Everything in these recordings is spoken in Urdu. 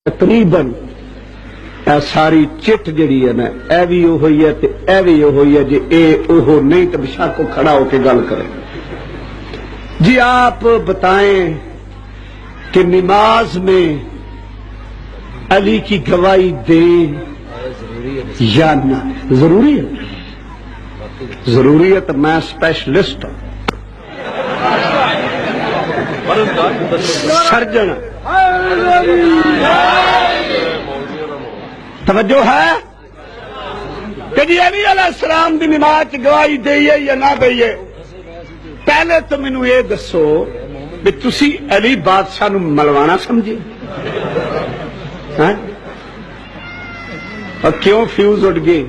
تقریباً ساری چٹ جڑی ہے نا اے بھی ہوئی ہے تے اے بھی ہوئی ہے، جی اے اوہو نہیں تو بشاک کو کھڑا ہو کے گل کریں۔ جی آپ بتائیں کہ نماز میں علی کی گواہی دیں یا نہ؟ ضروری ہے؟ ضروری ہے تو میں اسپیشلسٹ ہوں، سرجن۔ توجہ ہے کہ جی علی علیہ السلام دی نماز کی گواہی دئیے یا نہ دئیے؟ پہلے تو مینوں یہ دسو کہ تسی علی بادشاہ نو ملوانا سمجھے اور کیوں فیوز اٹھ گئے؟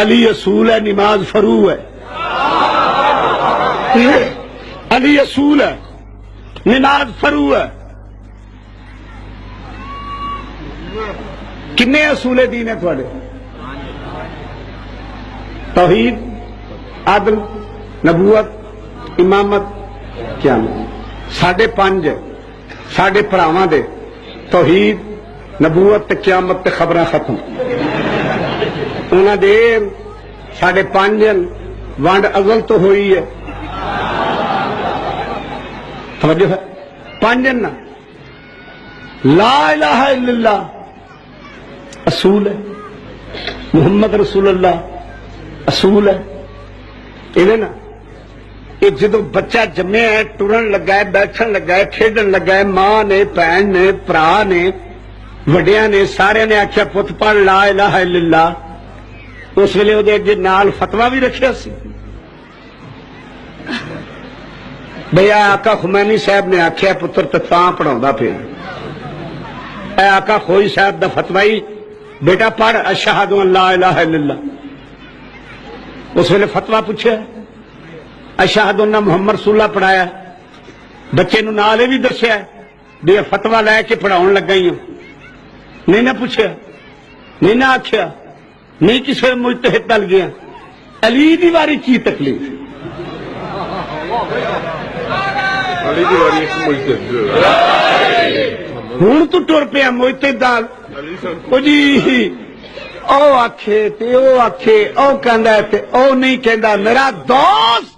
علی اصول ہے، نماز فرو ہے۔ علی اصول ہے، نماز فرو ہے۔ کنے اصول دین ہے تھوڑے؟ توحید، عدل، نبوت، امامت، قیامت۔ ساڑھے پانچ ساڑھے پراواں دے توحید، نبوت تے قیامت تے خبراں ختم۔ انہاں دے ساڑھے پانچ ونڈ ازل تو ہوئی ہے، توجہ ہے؟ پانچ نا لا الہ الا اللہ اصول ہے، محمد رسول اللہ اصول ہے۔ یہ نا یہ جدو بچہ جمے ہے، ٹرن لگا ہے، بیٹھن لگا ہے، کھیڈن لگا ہے، ماں نے، بہن نے، برا نے، وڈیاں نے، سارے نے آخیا پت پڑھ لا الہ الا اللہ۔ اس ویلے وہ اگے نال فتوا بھی رکھیا سی بھئی آقا خمینی صاحب نے آخیا پتر تو تاں پڑھاؤں پھر، اے آقا خوئی صاحب دا فتوائی بیٹا پڑھ اشہد ان لا الہ الا اللہ۔ اس ویلے فتوا پوچھا اشہد ان محمد رسول اللہ پڑھایا، بچے نو نالے بھی دسیا بھی فتوا لے کے پڑھاؤن لگا ہی ہوں، نہیں نہ پوچھا، نہیں نہ آخیا، نہیں کسی مجتہد نال گیا۔ علی دی واری کی تکلیف؟ ہوں تو ٹر پیا مجتہد نال، او جی او آکھے تے او آکھے، او کہندا ہے تے او نہیں کہندا۔ میرا دوست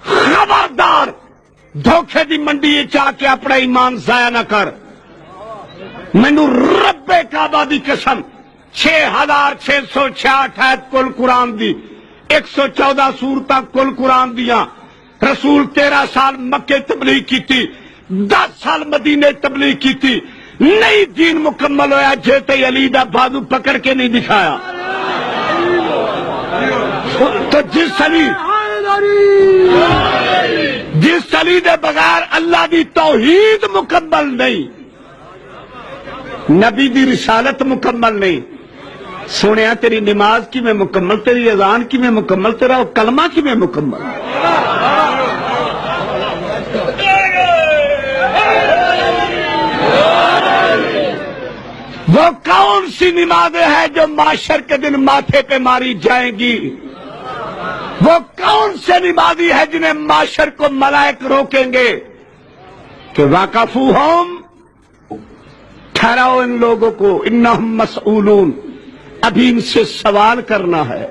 خبردار دھوکھے دی منڈی چاہ کے اپنا ایمان ضائع نہ کر۔ مینوں رب کعبہ دی قسم 6666 آیت کل قرآن دی، 114 سورتاں کل قرآن دیاں۔ رسول 13 سال مکے تبلیغ کیتی، 10 سال مدینے تبلیغ کیتی، نہیں دین مکمل ہویا جے تے علی دا بازو پکڑ کے نہیں دکھایا۔ تو جس علی دے بغیر اللہ دی توحید مکمل نہیں، نبی دی رسالت مکمل نہیں۔ سنیا تیری نماز کی میں مکمل، تیری اذان کی میں مکمل، تیرا کلمہ کی میں مکمل۔ وہ کون سی نمازیں ہیں جو معاشر کے دن ماتھے پہ ماری جائیں گی؟ وہ کون سے نمازی ہے جنہیں معاشر کو ملائک روکیں گے کہ واقفوہم، ٹھہراؤ ان لوگوں کو، انہم مسئولون، ابھی ان سے سوال کرنا ہے۔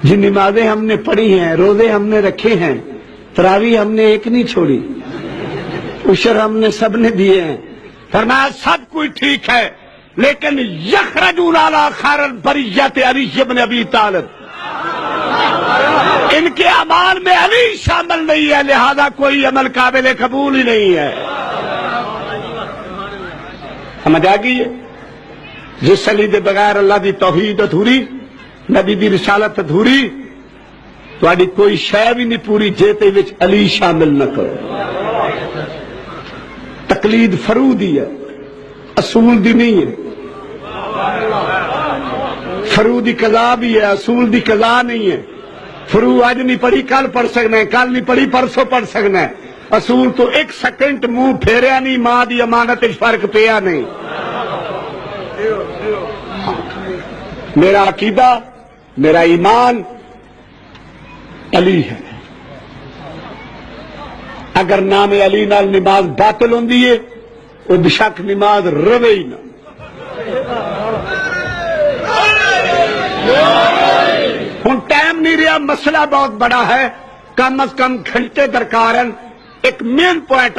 جن نمازیں ہم نے پڑھی ہیں، روزے ہم نے رکھے ہیں، تراویح ہم نے ایک نہیں چھوڑی، عشر ہم نے سب نے دیے ہیں، فرمایا سب کوئی ٹھیک ہے، لیکن یخرجون علی خیر البریۃ علی بن ابی طالب، ان کے اعمال میں علی شامل نہیں ہے، لہذا کوئی عمل قابل قبول ہی نہیں ہے۔ سمجھ آ گئی ہے؟ جس علی دے بغیر اللہ دی توحید ادھوری، نبی دی رسالت ادھوری، تہاڈی کوئی شے بھی نہیں پوری جے تے وچ علی شامل نہ کرو۔ تقلید فرو دی ہے، اصول دی نہیں ہے۔ فرو دی قضا بھی ہے، اصول دی قضا نہیں ہے۔ فرو آج نہیں پڑھی کل پڑھ سکنا ہے، کل نہیں پڑھی پرسوں پڑھ سکنا ہے۔ اصول تو ایک سیکنڈ منہ پھیریا نہیں، ماں دی امانت فرق پیا نہیں۔ میرا عقیدہ، میرا ایمان علی ہے۔ اگر نام علی نال نماز باطل ہوندی ہے وہ بشک نماز روے ہی نہ. ہوں ٹائم نہیں رہا، مسئلہ بہت بڑا ہے، کم از کم گھنٹے درکار ہیں. ایک مین پوائنٹ